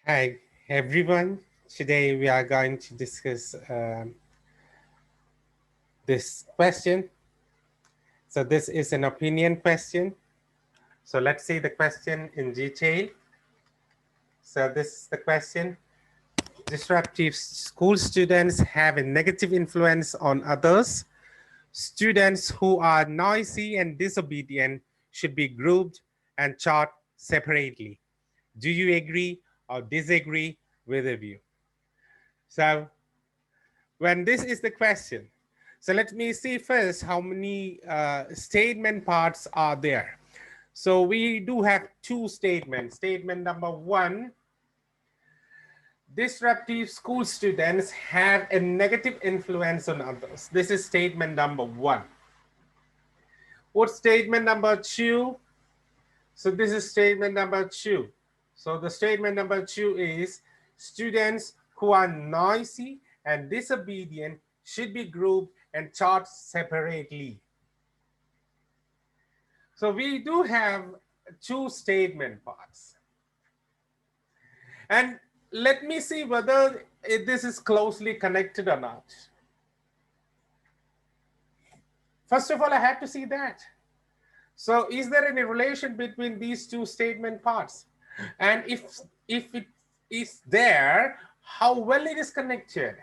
Hi, everyone. Today we are going to discuss this question. So, this is an opinion question. So, let's see the question in detail. So, this is the question. Disruptive school students have a negative influence on others. Students who are noisy and disobedient should be grouped and taught separately. Do you agree or disagree with the view? So, when this is the question. So let me see first how many statement parts are there. So we do have two statements. Statement number one, disruptive school students have a negative influence on others. This is statement number one. What statement number two? So this is statement number two. So the statement number two is students who are noisy and disobedient should be grouped and taught separately. So we do have two statement parts. And let me see whether this is closely connected or not. First of all, I have to see that. So is there any relation between these two statement parts? And if it is there, how well it is connected?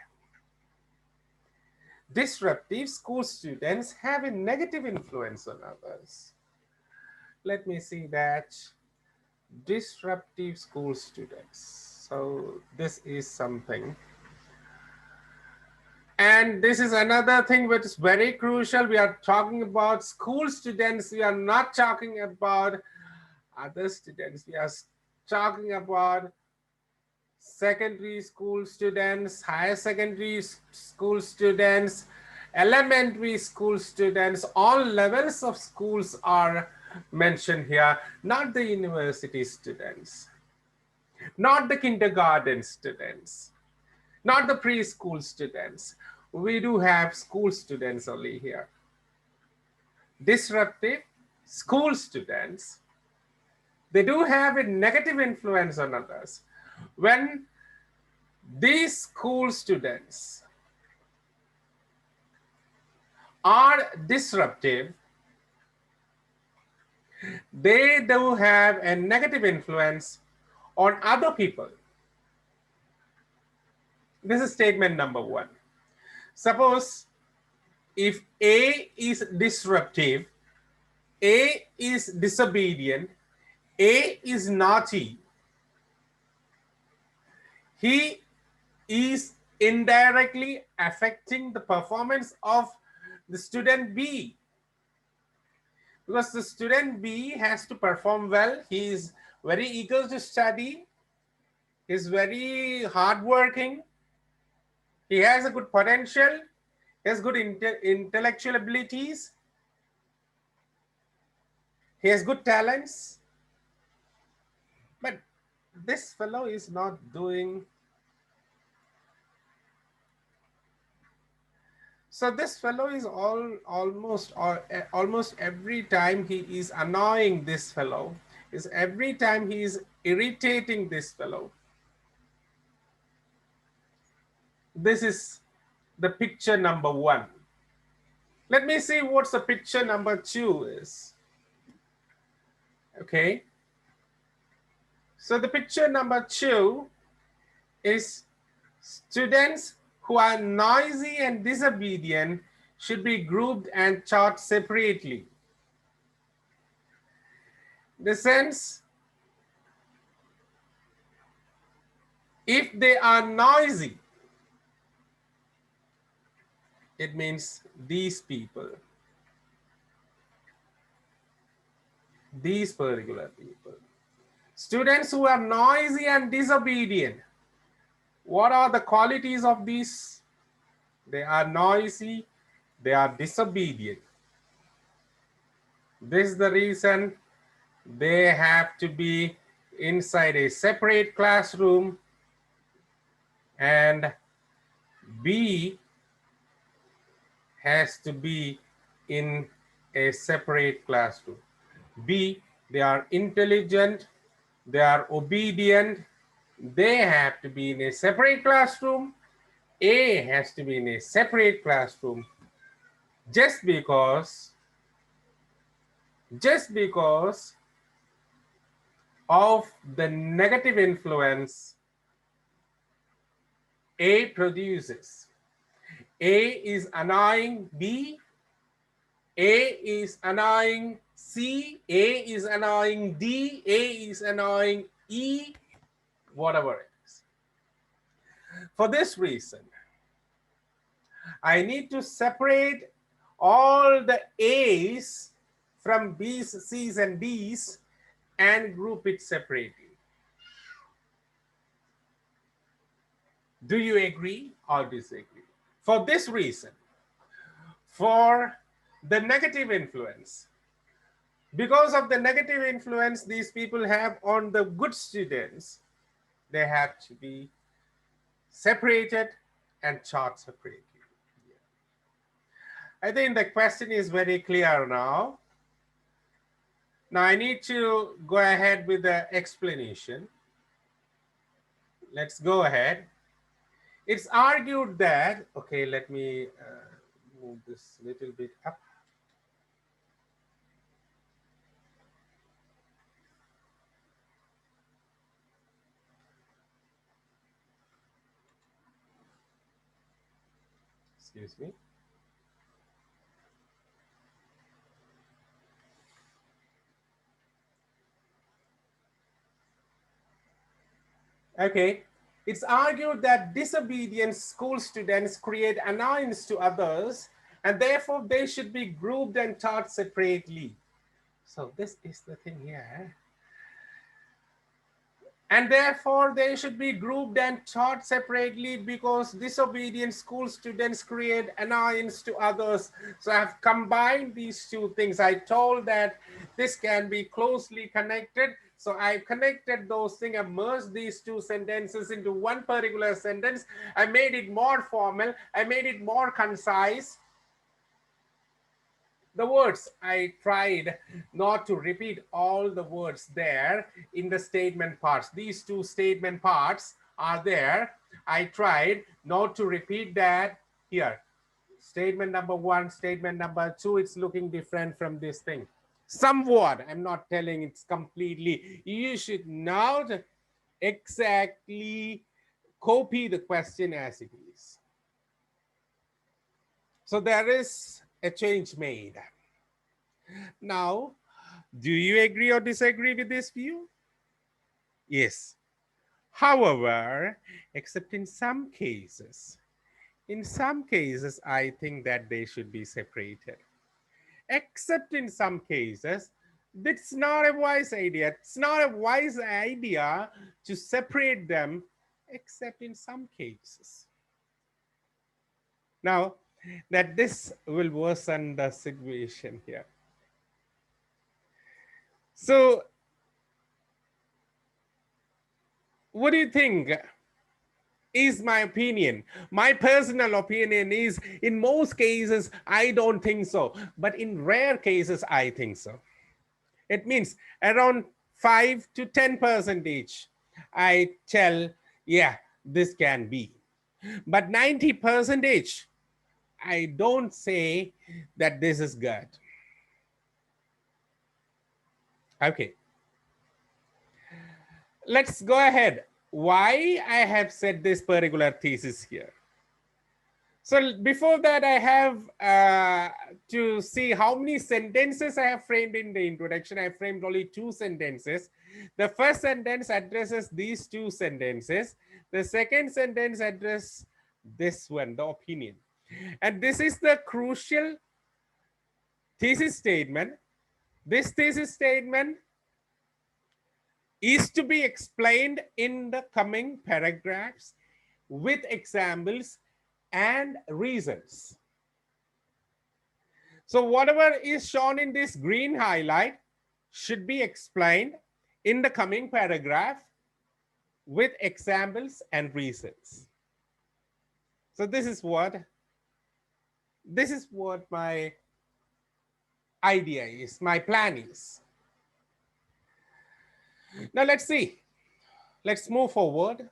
Disruptive school students have a negative influence on others. Let me see that. Disruptive school students. So this is something. And this is another thing which is very crucial. We are talking about school students. We are not talking about other students. We are talking about secondary school students, higher secondary school students, elementary school students. All levels of schools are mentioned here, not the university students, not the kindergarten students, not the preschool students. We do have school students only here. Disruptive school students, they do have a negative influence on others. When these school students are disruptive, they do have a negative influence on other people. This is statement number one. Suppose if A is disruptive, A is disobedient, A is naughty, he is indirectly affecting the performance of the student B. Because the student B has to perform well, he is very eager to study, he is very hardworking, he has a good potential, he has good intellectual abilities, he has good talents, but this fellow is not doing. So this fellow is almost every time he is annoying this fellow, is every time he is irritating this fellow. This is the picture number one. Let me see what's the picture number two is. Okay. So the picture number two is students who are noisy and disobedient should be grouped and taught separately. The sense, if they are noisy, it means these people, these particular people. Students who are noisy and disobedient, what are the qualities of these? They are noisy, they are disobedient. This is the reason they have to be inside a separate classroom, and B has to be in a separate classroom. B, they are intelligent, they are obedient, they have to be in a separate classroom. A has to be in a separate classroom just because of the negative influence A produces. A is annoying B, A is annoying C, A is annoying D, A is annoying E, whatever it is. For this reason, I need to separate all the A's from B's, C's, and D's and group it separately. Do you agree or disagree? For this reason, for the negative influence, because of the negative influence these people have on the good students, they have to be separated and taught separately. I think the question is very clear now. Now I need to go ahead with the explanation. Let's go ahead. It's argued that, okay, let me move this a little bit up. Excuse me. Okay, it's argued that disobedient school students create annoyance to others, and therefore they should be grouped and taught separately. So this is the thing here. And therefore they should be grouped and taught separately because disobedient school students create annoyance to others. So I've combined these two things. I told that this can be closely connected. So I connected those things, I merged these two sentences into one particular sentence. I made it more formal. I made it more concise. The words, I tried not to repeat all the words there in the statement parts. These two statement parts are there. I tried not to repeat that here. Statement number one, statement number two, it's looking different from this thing. Somewhat, I'm not telling it's completely. You should not exactly copy the question as it is. So there is a change made. Now, do you agree or disagree with this view? Yes. However, except in some cases, I think that they should be separated. Except in some cases, that's not a wise idea. It's not a wise idea to separate them, except in some cases. Now, that this will worsen the situation here. So, what do you think? Is my opinion. My personal opinion is in most cases, I don't think so. But in rare cases, I think so. It means around 5 to 10%, I tell, yeah, this can be. But 90%, I don't say that this is good. Okay. Let's go ahead. Why I have said this particular thesis here. So before that, I have to see how many sentences I have framed in the introduction. I framed only 2 sentences. The first sentence addresses these 2 sentences. The second sentence addresses this one, the opinion. And this is the crucial thesis statement. This thesis statement is to be explained in the coming paragraphs with examples and reasons. So whatever is shown in this green highlight should be explained in the coming paragraph with examples and reasons. So this is what my idea is, my plan is. Now let's see. Let's move forward.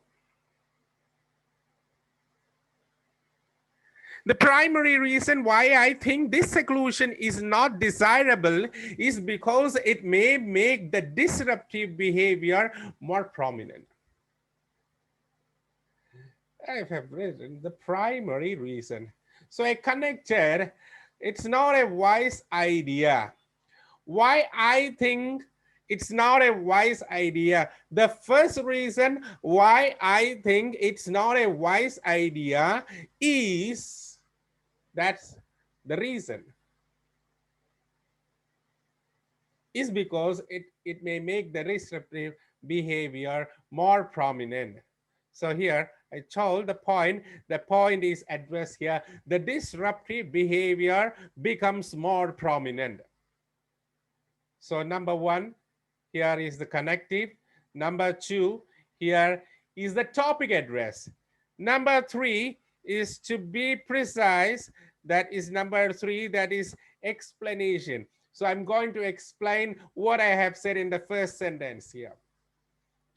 The primary reason why I think this seclusion is not desirable is because it may make the disruptive behavior more prominent. I have written the primary reason. So I connected, it's not a wise idea. Why I think it's not a wise idea. The first reason why I think it's not a wise idea is, that's the reason, is because it may make the disruptive behavior more prominent. So here I told the point is addressed here. The disruptive behavior becomes more prominent. So number one, here is the connective. Number two, here is the topic address. Number three is, to be precise, that is number three, that is explanation. So I'm going to explain what I have said in the first sentence here.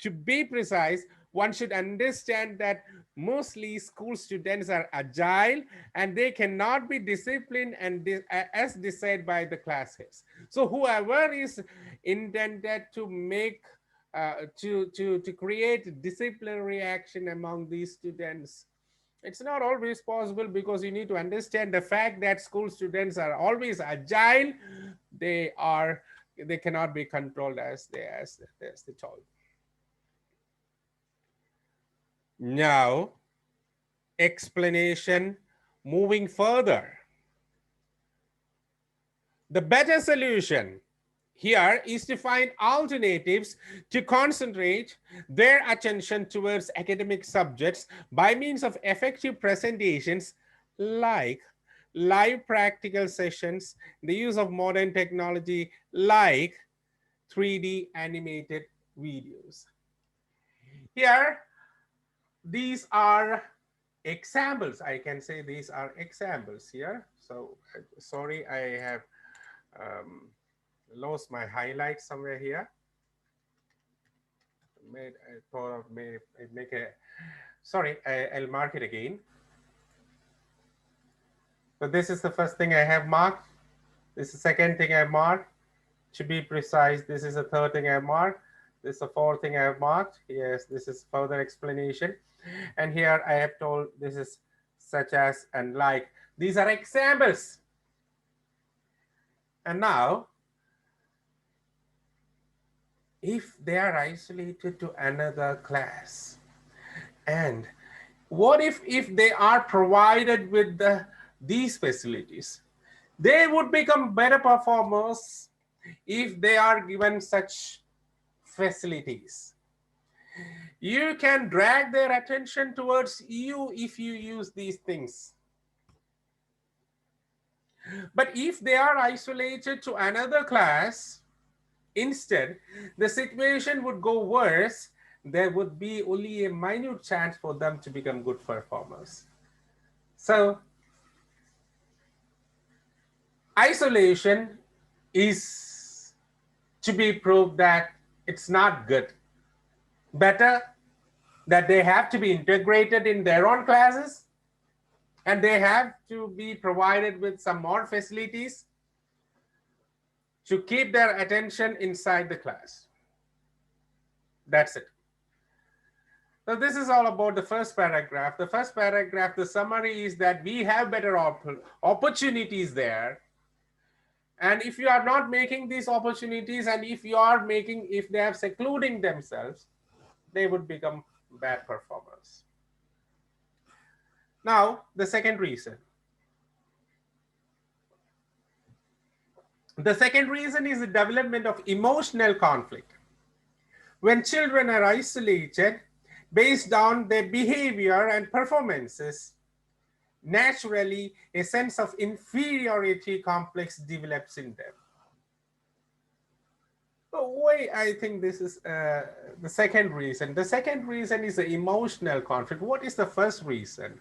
To be precise, one should understand that mostly school students are agile and they cannot be disciplined and as decided by the class heads. So whoever is intended to make to create disciplinary action among these students, it's not always possible, because you need to understand the fact that school students are always agile. They cannot be controlled as they told. Now, explanation, moving further. The better solution here is to find alternatives to concentrate their attention towards academic subjects by means of effective presentations like live practical sessions, the use of modern technology like 3D animated videos. Here, these are examples. I can say these are examples here. So sorry, I have lost my highlight somewhere here. I thought of make a, sorry, I'll mark it again. So this is the first thing I have marked. This is the second thing I marked. To be precise, this is the third thing I marked. This is the fourth thing I have marked. Yes, this is further explanation. And here I have told this is such as and like. These are examples. And now, if they are isolated to another class, and what if they are provided with these facilities? They would become better performers if they are given such facilities. You can drag their attention towards you if you use these things. But if they are isolated to another class, instead, the situation would go worse. There would be only a minute chance for them to become good performers. So, isolation is to be proved that it's not good. Better that they have to be integrated in their own classes, and they have to be provided with some more facilities to keep their attention inside the class. That's it. So this is all about the first paragraph. The first paragraph, the summary is that we have better opportunities there. And if you are not making these opportunities, and if you are making, if they are secluding themselves, they would become bad performers. Now, the second reason. The second reason is the development of emotional conflict. When children are isolated based on their behavior and performances, naturally a sense of inferiority complex develops in them. So why I think this is the second reason. The second reason is the emotional conflict. What is the first reason?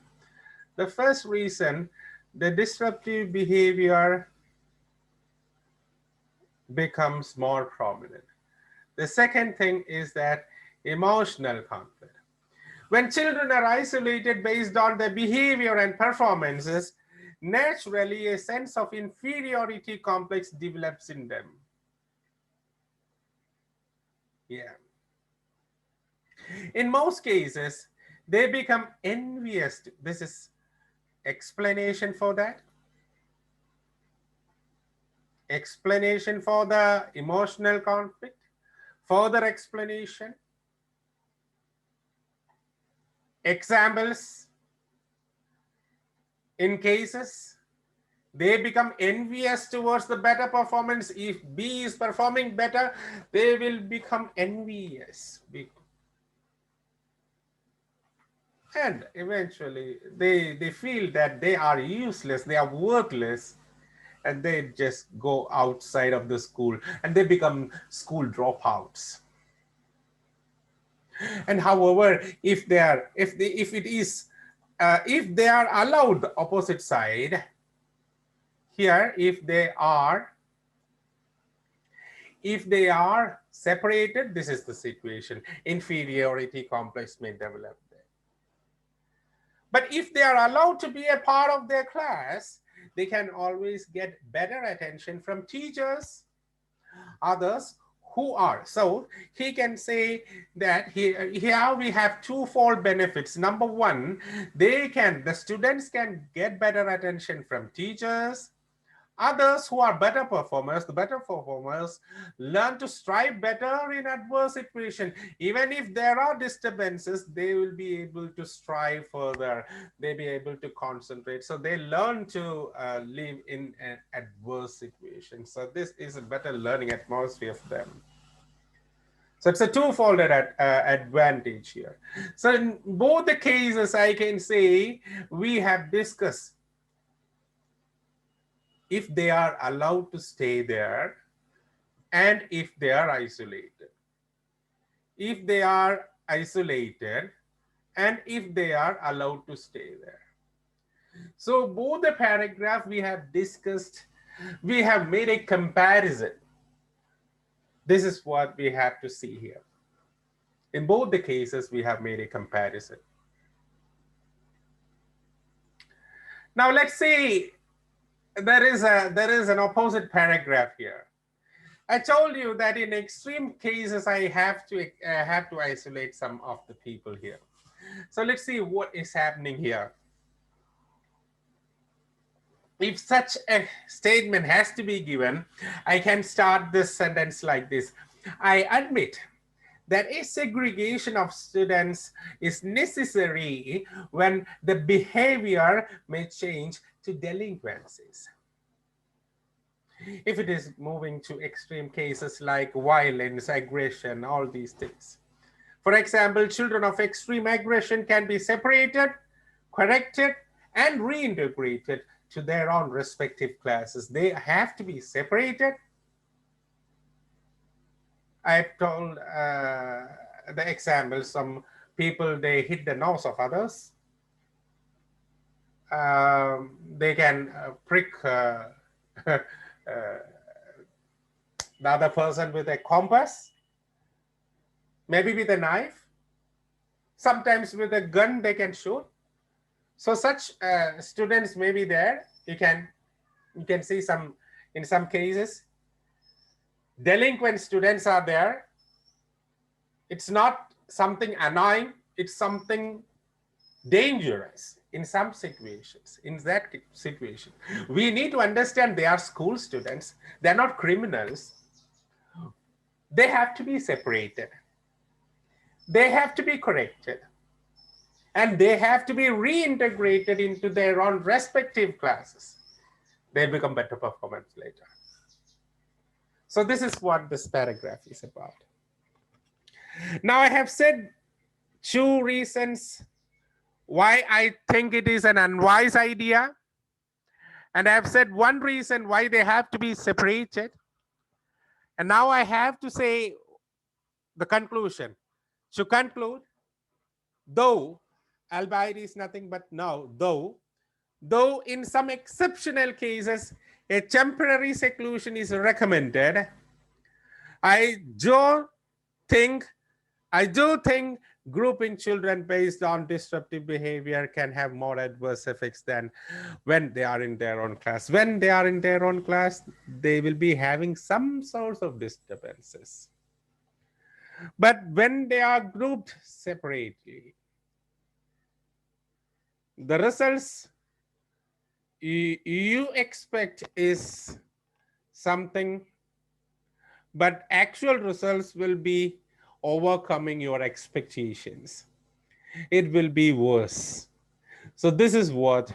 The first reason, the disruptive behavior becomes more prominent. The second thing is that Emotional conflict. When children are isolated based on their behavior and performances, naturally a sense of inferiority complex develops in them. Yeah. In most cases, they become envious. This is explanation for that. Explanation for the emotional conflict. Further explanation. Examples. In cases, they become envious towards the better performance. If B is performing better, they will become envious. And eventually they feel that they are useless, they are worthless, and they just go outside of the school and they become school dropouts. And however, if they are if they are allowed the opposite side here, if they are separated, this is the situation. Inferiority complex may develop there. But if they are allowed to be a part of their class, they can always get better attention from teachers, others who are. So he can say that here we have twofold benefits. Number one, the students can get better attention from teachers. Others who are better performers, the better performers learn to strive better in adverse situation. Even if there are disturbances, they will be able to strive further. They'll be able to concentrate. So they learn to live in an adverse situation. So this is a better learning atmosphere for them. So it's a twofold advantage here. So in both the cases, I can say we have discussed if they are allowed to stay there and if they are isolated. If they are isolated and if they are allowed to stay there. So both the paragraph we have discussed, we have made a comparison. This is what we have to see here. In both the cases, we have made a comparison. Now let's say there is an opposite paragraph here. I told you that in extreme cases, I have to isolate some of the people here. So let's see what is happening here. If such a statement has to be given, I can start this sentence like this. I admit that a segregation of students is necessary when the behavior may change to delinquencies. If it is moving to extreme cases like violence, aggression, all these things. For example, children of extreme aggression can be separated, corrected, and reintegrated to their own respective classes. They have to be separated. I've told the example, some people, they hit the nose of others. They can prick the other person with a compass, maybe with a knife, sometimes with a gun they can shoot. So such students may be there. You can see some, in some cases, delinquent students are there. It's not something annoying, it's something dangerous in some situations. In that situation, we need to understand they are school students, they're not criminals. They have to be separated, they have to be corrected, and they have to be reintegrated into their own respective classes. They'll become better performance later. So this is what this paragraph is about. Now I have said 2 reasons why I think it is an unwise idea. And I have said 1 reason why they have to be separated. And now I have to say the conclusion. To conclude, though, albeit is nothing but now, though in some exceptional cases, a temporary seclusion is recommended, I don't think I do think grouping children based on disruptive behavior can have more adverse effects than when they are in their own class. When they are in their own class, they will be having some sorts of disturbances. But when they are grouped separately, the results you expect is something, but actual results will be overcoming your expectations. It will be worse. So this is what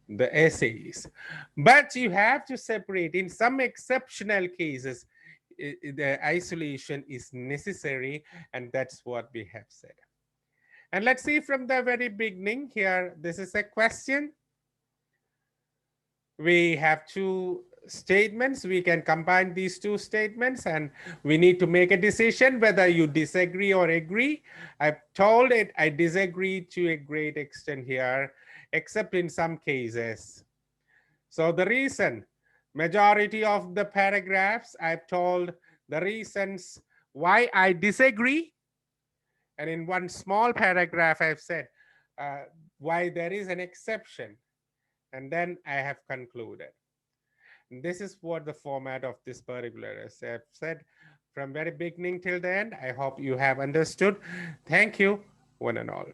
the essay is. But you have to separate. In some exceptional cases, the isolation is necessary, and that's what we have said. And let's see from the very beginning here. This is a question. We have two statements. We can combine these two statements, and we need to make a decision whether you disagree or agree. I've told it I disagree to a great extent here, except in some cases. So the reason, majority of the paragraphs, I've told the reasons why I disagree. And in one small paragraph, I've said why there is an exception. And then I have concluded. This is what the format of this particular essay. I've said from very beginning till the end. I hope you have understood. Thank you, one and all.